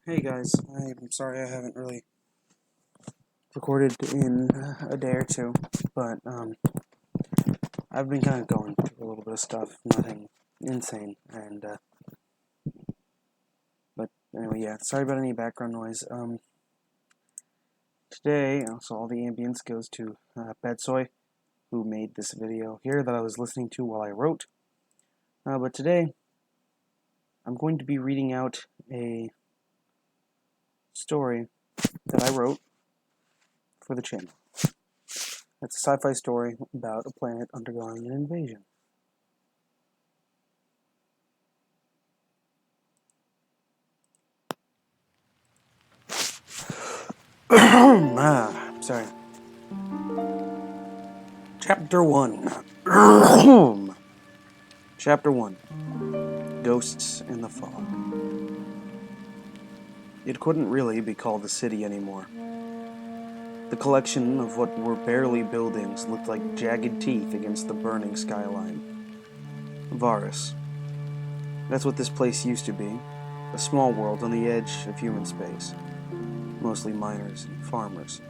Hey guys, I'm sorry I haven't really recorded in a day or two, but, I've been kind of going through a little bit of stuff, nothing insane, and, but anyway, yeah, sorry about any background noise. Today, so all the ambience goes to, Betsoy, who made this video here that I was listening to while I wrote, but today, I'm going to be reading out a story that I wrote for the channel. It's a sci-fi story about a planet undergoing an invasion. Sorry. Chapter 1. Chapter 1. Ghosts in the Fog. It couldn't really be called a city anymore. The collection of what were barely buildings looked like jagged teeth against the burning skyline. Varis. That's what this place used to be. A small world on the edge of human space. Mostly miners and farmers.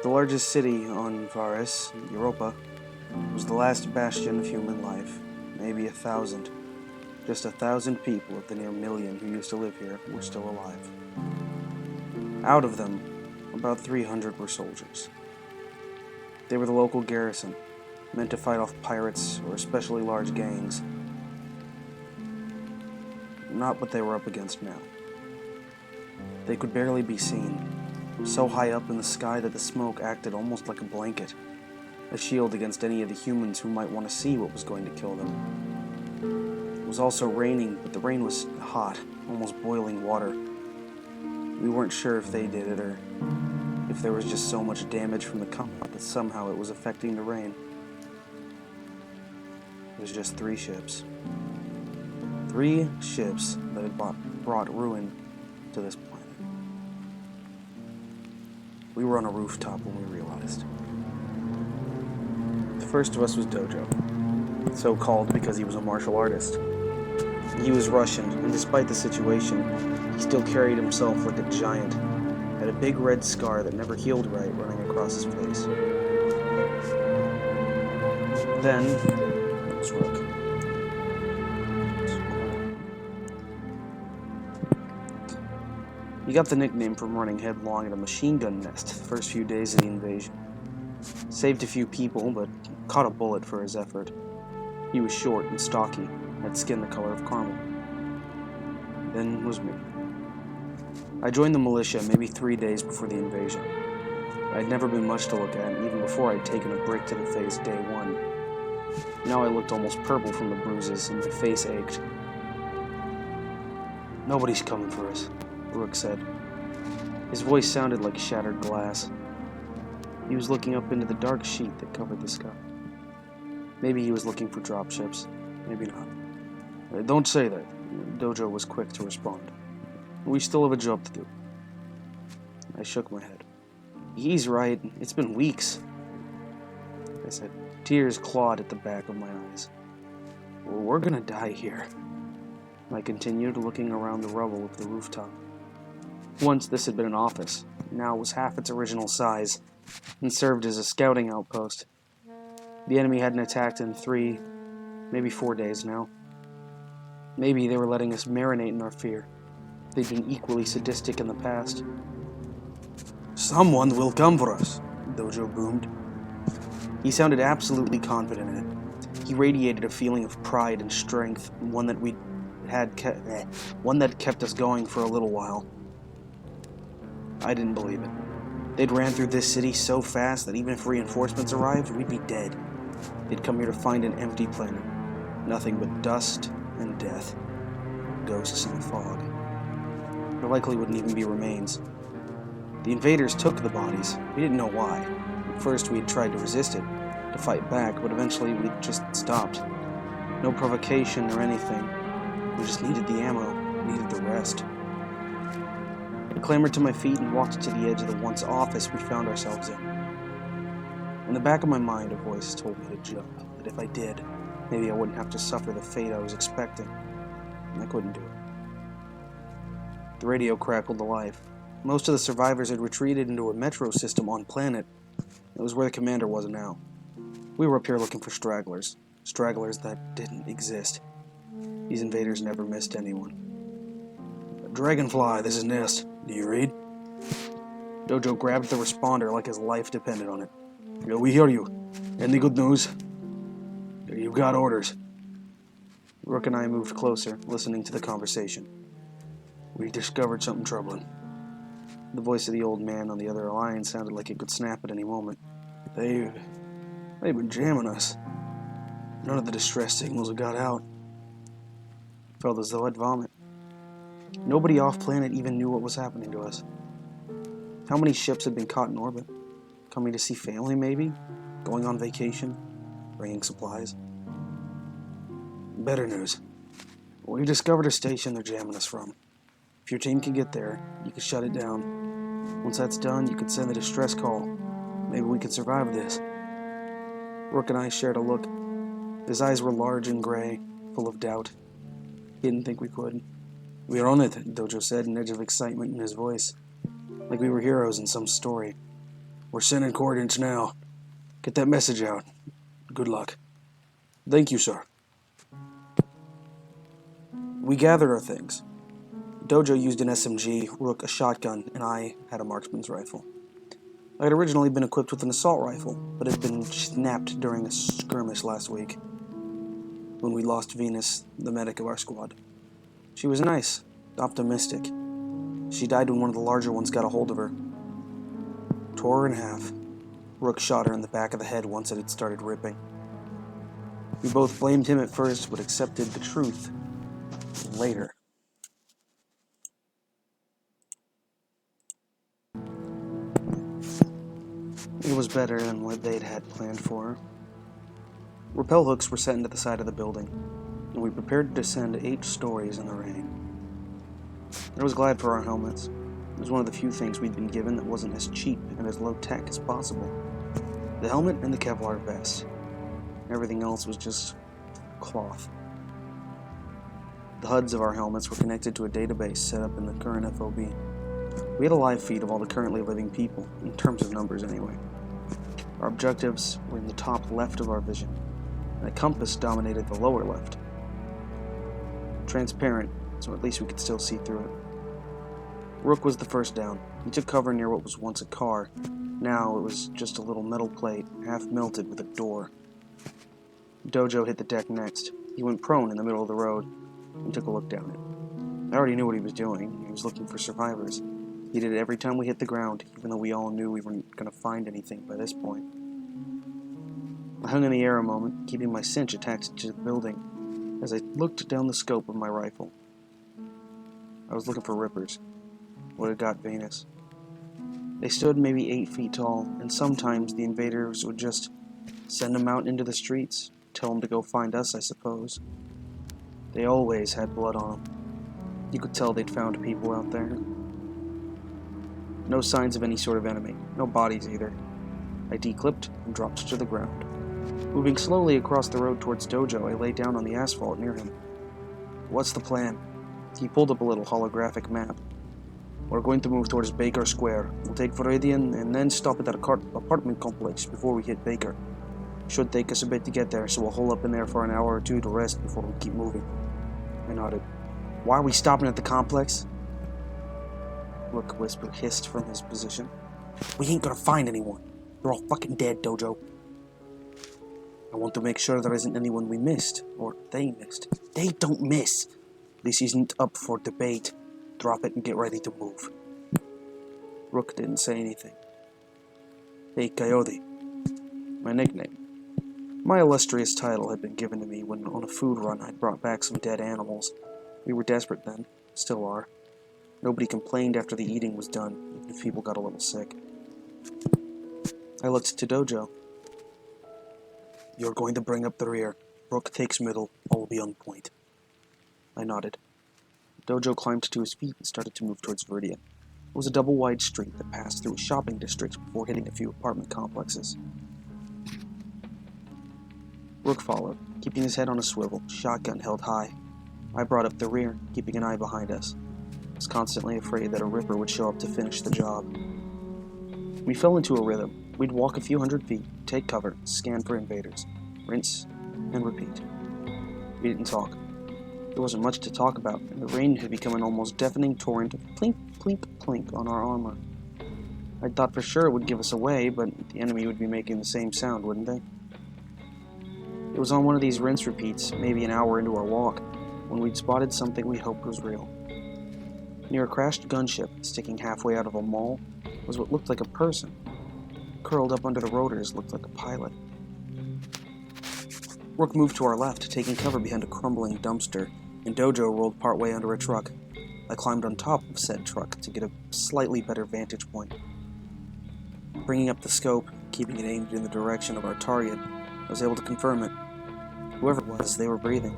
The largest city on Varis, Europa, was the last bastion of human life. Maybe 1,000. Just 1,000 people of the near million who used to live here were still alive. Out of them, about 300 were soldiers. They were the local garrison, meant to fight off pirates or especially large gangs. Not what they were up against now. They could barely be seen, so high up in the sky that the smoke acted almost like a blanket, a shield against any of the humans who might want to see what was going to kill them. It was also raining, but the rain was hot, almost boiling water. We weren't sure if they did it or if there was just so much damage from the combat that somehow it was affecting the rain. It was just 3 ships. 3 ships that had brought ruin to this planet. We were on a rooftop when we realized. The first of us was Dojo, so called because he was a martial artist. He was Russian, and despite the situation, he still carried himself like a giant, had a big red scar that never healed right running across his face. Then, it was Rook. He got the nickname from running headlong at a machine gun nest the first few days of the invasion. Saved a few people, but caught a bullet for his effort. He was short and stocky, had skin the color of caramel. Then was me. I joined the militia maybe 3 days before the invasion. I'd never been much to look at, even before I'd taken a break to the face day 1. Now I looked almost purple from the bruises, and my face ached. "Nobody's coming for us," Rook said. His voice sounded like shattered glass. He was looking up into the dark sheet that covered the sky. Maybe he was looking for dropships, maybe not. "Don't say that," Dojo was quick to respond. "We still have a job to do." I shook my head. "He's right, it's been weeks," I said. Tears clawed at the back of my eyes. "We're gonna die here," I continued, looking around the rubble of the rooftop. Once this had been an office, now it was half its original size, and served as a scouting outpost. The enemy hadn't attacked in 3, maybe 4 days now. Maybe they were letting us marinate in our fear. They'd been equally sadistic in the past. "Someone will come for us," Dojo boomed. He sounded absolutely confident in it. He radiated a feeling of pride and strength, one that kept us going for a little while. I didn't believe it. They'd ran through this city so fast that even if reinforcements arrived, we'd be dead. They'd come here to find an empty planet. Nothing but dust and death. Ghosts in the fog. There likely wouldn't even be remains. The invaders took the bodies. We didn't know why. At first we had tried to resist it, to fight back, but eventually we just stopped. No provocation or anything. We just needed the ammo, needed the rest. I clambered to my feet and walked to the edge of the once office we found ourselves in. In the back of my mind, a voice told me to jump, that if I did, maybe I wouldn't have to suffer the fate I was expecting. And I couldn't do it. The radio crackled to life. Most of the survivors had retreated into a metro system on planet. It was where the commander was now. We were up here looking for stragglers. Stragglers that didn't exist. These invaders never missed anyone. Dragonfly, this is Nest. Do you read? Dojo grabbed the responder like his life depended on it. Yeah, we hear you. Any good news? You've got orders. Rook and I moved closer, listening to the conversation. We discovered something troubling. The voice of the old man on the other line sounded like it could snap at any moment. They've been jamming us. None of the distress signals have got out. Felt as though I'd vomit. Nobody off-planet even knew what was happening to us. How many ships had been caught in orbit? Coming to see family, maybe? Going on vacation? Bringing supplies? Better news. We've discovered a station they're jamming us from. If your team can get there, you can shut it down. Once that's done, you could send the distress call. Maybe we could survive this. Rook and I shared a look. His eyes were large and gray, full of doubt. He didn't think we could. We're on it, Dojo said, an edge of excitement in his voice. Like we were heroes in some story. We're sending coordinates now. Get that message out. Good luck. Thank you, sir. We gathered our things. Dojo used an SMG, Rook a shotgun, and I had a marksman's rifle. I had originally been equipped with an assault rifle, but had been snapped during a skirmish last week, when we lost Venus, the medic of our squad. She was nice, optimistic. She died when one of the larger ones got a hold of her. Tore her in half. Rook shot her in the back of the head once it had started ripping. We both blamed him at first, but accepted the truth later. It was better than what they'd had planned for her. Rappel hooks were set into the side of the building, and we prepared to descend 8 stories in the rain. I was glad for our helmets. It was one of the few things we'd been given that wasn't as cheap and as low-tech as possible. The helmet and the Kevlar vest. Everything else was just cloth. The HUDs of our helmets were connected to a database set up in the current FOB. We had a live feed of all the currently living people, in terms of numbers anyway. Our objectives were in the top left of our vision, and a compass dominated the lower left. Transparent, so at least we could still see through it. Rook was the first down. He took cover near what was once a car. Now it was just a little metal plate, half melted with a door. Dojo hit the deck next. He went prone in the middle of the road and took a look down it. I already knew what he was doing. He was looking for survivors. He did it every time we hit the ground, even though we all knew we weren't going to find anything by this point. I hung in the air a moment, keeping my cinch attached to the building, as I looked down the scope of my rifle. I was looking for rippers. What had got Venus? They stood maybe 8 feet tall, and sometimes the invaders would just send them out into the streets, tell them to go find us, I suppose. They always had blood on them. You could tell they'd found people out there. No signs of any sort of enemy, no bodies either. I declipped and dropped to the ground. Moving slowly across the road towards Dojo, I lay down on the asphalt near him. What's the plan? He pulled up a little holographic map. We're going to move towards Baker Square. We'll take Viridian and then stop at that apartment complex before we hit Baker. Should take us a bit to get there, so we'll hole up in there for an hour or two to rest before we keep moving. I nodded. Why are we stopping at the complex? Rook whispered hissed from his position. We ain't gonna find anyone. They're all fucking dead, Dojo. I want to make sure there isn't anyone we missed, or they missed. They don't miss. This isn't up for debate. Drop it and get ready to move. Rook didn't say anything. Hey, Coyote. My nickname. My illustrious title had been given to me when on a food run I'd brought back some dead animals. We were desperate then. Still are. Nobody complained after the eating was done, even if people got a little sick. I looked to Dojo. You're going to bring up the rear. Rook takes middle. All will be on point. I nodded. Dojo climbed to his feet and started to move towards Viridian. It was a double-wide street that passed through a shopping district before hitting a few apartment complexes. Rook followed, keeping his head on a swivel, shotgun held high. I brought up the rear, keeping an eye behind us. was constantly afraid that a Ripper would show up to finish the job. We fell into a rhythm. We'd walk a few hundred feet, take cover, scan for invaders, rinse, and repeat. We didn't talk. There wasn't much to talk about, and the rain had become an almost deafening torrent of plink, plink, plink on our armor. I thought for sure it would give us away, but the enemy would be making the same sound, wouldn't they? It was on one of these rinse repeats, maybe an hour into our walk, when we'd spotted something we hoped was real. Near a crashed gunship, sticking halfway out of a mall, was what looked like a person. Curled up under the rotors looked like a pilot. Rook moved to our left, taking cover behind a crumbling dumpster, and Dojo rolled partway under a truck. I climbed on top of said truck to get a slightly better vantage point. Bringing up the scope, keeping it aimed in the direction of our target, I was able to confirm it. Whoever it was, they were breathing.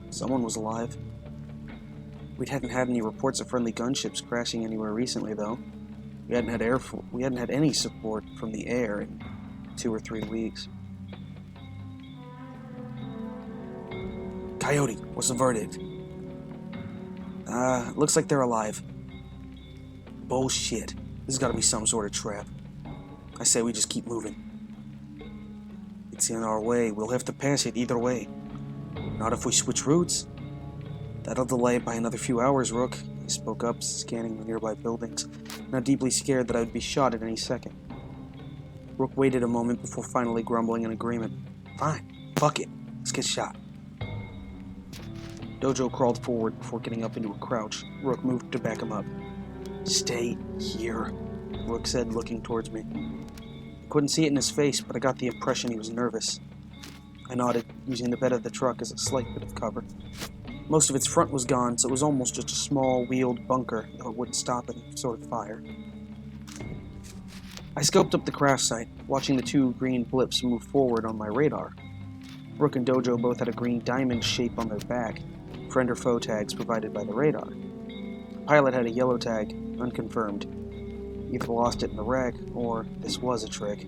Someone was alive. We hadn't had any reports of friendly gunships crashing anywhere recently, though. We hadn't had any support from the air in 2 or 3 weeks. Coyote, what's the verdict? Looks like they're alive. Bullshit. This has got to be some sort of trap. I say we just keep moving. It's in our way. We'll have to pass it either way. Not if we switch routes. That'll delay it by another few hours, Rook. He spoke up, scanning the nearby buildings, now deeply scared that I would be shot at any second. Rook waited a moment before finally grumbling in agreement. Fine. Fuck it. Let's get shot. Dojo crawled forward before getting up into a crouch. Rook moved to back him up. Stay here, Rook said, looking towards me. I couldn't see it in his face, but I got the impression he was nervous. I nodded, using the bed of the truck as a slight bit of cover. Most of its front was gone, so it was almost just a small, wheeled bunker, though it wouldn't stop any sort of fire. I scoped up the crash site, watching the 2 green blips move forward on my radar. Rook and Dojo both had a green diamond shape on their back, friend or foe tags provided by the radar. The pilot had a yellow tag, unconfirmed. Either lost it in the wreck, or this was a trick.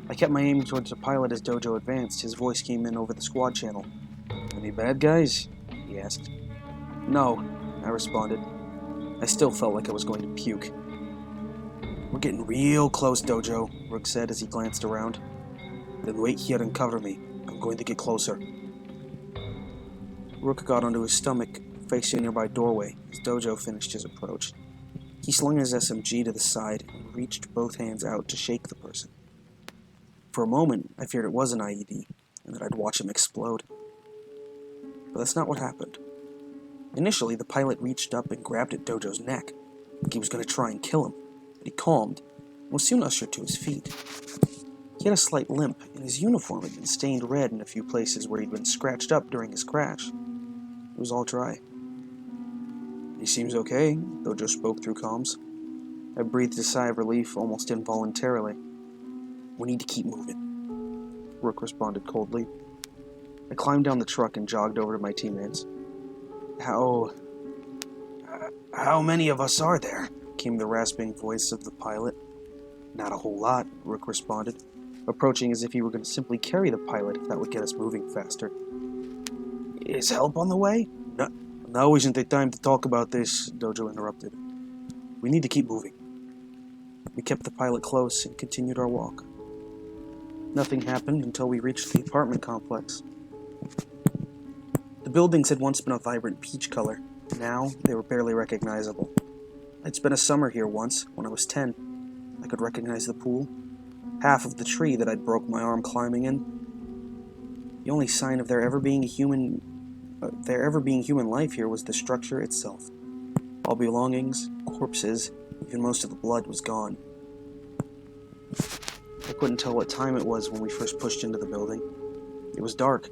I kept my aim towards the pilot as Dojo advanced. His voice came in over the squad channel. Any bad guys? He asked. No, I responded. I still felt like I was going to puke. We're getting real close, Dojo, Rook said as he glanced around. Then wait here and cover me. I'm going to get closer. Rook got onto his stomach, facing a nearby doorway, as Dojo finished his approach. He slung his SMG to the side and reached both hands out to shake the person. For a moment, I feared it was an IED, and that I'd watch him explode. But that's not what happened. Initially, the pilot reached up and grabbed at Dojo's neck, like he was going to try and kill him, but he calmed, and was soon ushered to his feet. He had a slight limp, and his uniform had been stained red in a few places where he'd been scratched up during his crash. It was all dry. He seems okay, Dojo spoke through comms. I breathed a sigh of relief almost involuntarily. We need to keep moving, Rook responded coldly. I climbed down the truck and jogged over to my teammates. How many of us are there? Came the rasping voice of the pilot. Not a whole lot, Rook responded, approaching as if he were going to simply carry the pilot if that would get us moving faster. Is help on the way? No, now isn't the time to talk about this, Dojo interrupted. We need to keep moving. We kept the pilot close and continued our walk. Nothing happened until we reached the apartment complex. The buildings had once been a vibrant peach color. Now, they were barely recognizable. I'd spent a summer here once, when I was 10. I could recognize the pool, half of the tree that I'd broke my arm climbing in. The only sign of there ever being human life here was the structure itself. All belongings, corpses, even most of the blood was gone. I couldn't tell what time it was when we first pushed into the building. It was dark,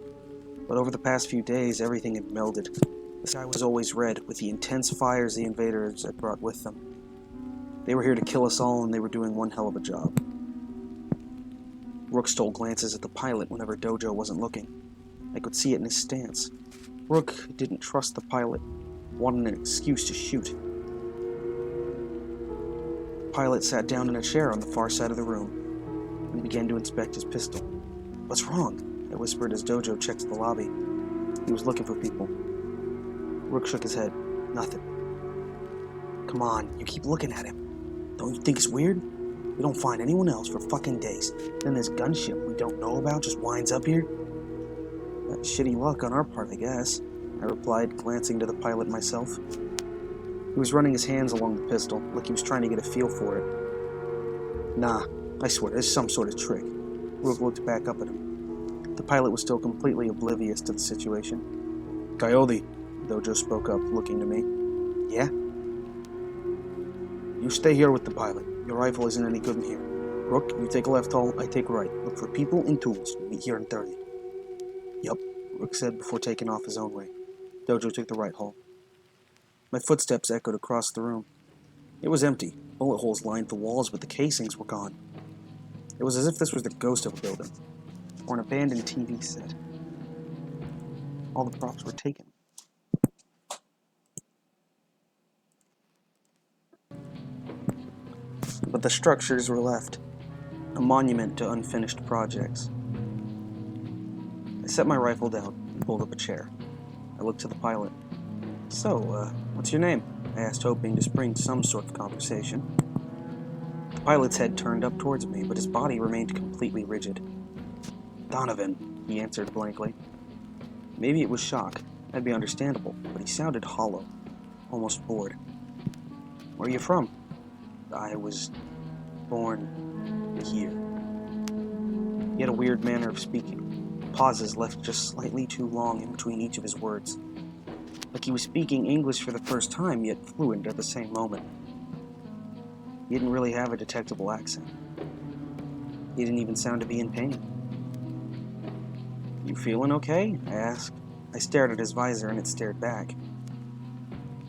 but over the past few days, everything had melded. The sky was always red, with the intense fires the invaders had brought with them. They were here to kill us all, and they were doing one hell of a job. Rook stole glances at the pilot whenever Dojo wasn't looking. I could see it in his stance. Rook didn't trust the pilot, wanted an excuse to shoot. The pilot sat down in a chair on the far side of the room and began to inspect his pistol. What's wrong? I whispered as Dojo checked the lobby. He was looking for people. Rook shook his head. Nothing. Come on, you keep looking at him. Don't you think it's weird? We don't find anyone else for fucking days. Then this gunship we don't know about just winds up here? Shitty luck on our part, I guess, I replied, glancing to the pilot myself. He was running his hands along the pistol, like he was trying to get a feel for it. Nah, I swear, this is some sort of trick. Rook looked back up at him. The pilot was still completely oblivious to the situation. Coyote, Dojo spoke up, looking to me. Yeah? You stay here with the pilot. Your rifle isn't any good in here. Rook, you take left hall, I take right. Look for people and tools. Meet here in 30. Yup, Rook said before taking off his own way. Dojo took the right hall. My footsteps echoed across the room. It was empty. Bullet holes lined the walls, but the casings were gone. It was as if this was the ghost of a building, or an abandoned TV set. All the props were taken. But the structures were left, a monument to unfinished projects. I set my rifle down and pulled up a chair. I looked to the pilot. So, what's your name? I asked, hoping to spring some sort of conversation. The pilot's head turned up towards me, but his body remained completely rigid. Donovan, he answered blankly. Maybe it was shock. That'd be understandable, but he sounded hollow, almost bored. Where are you from? I was born here. He had a weird manner of speaking. Pauses left just slightly too long in between each of his words. Like he was speaking English for the first time, yet fluent at the same moment. He didn't really have a detectable accent. He didn't even sound to be in pain. You feeling okay? I asked. I stared at his visor and it stared back.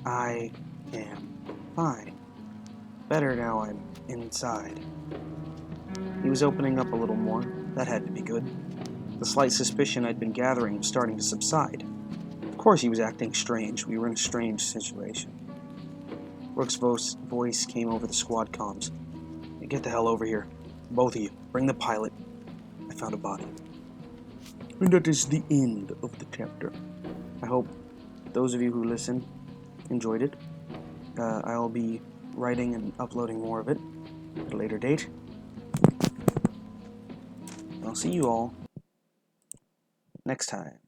I am fine. Better now I'm inside. He was opening up a little more. That had to be good. The slight suspicion I'd been gathering was starting to subside. Of course he was acting strange. We were in a strange situation. Rook's voice came over the squad comms. Hey, get the hell over here. Both of you. Bring the pilot. I found a body. And that is the end of the chapter. I hope those of you who listened enjoyed it. I'll be writing and uploading more of it at a later date. I'll see you all next time.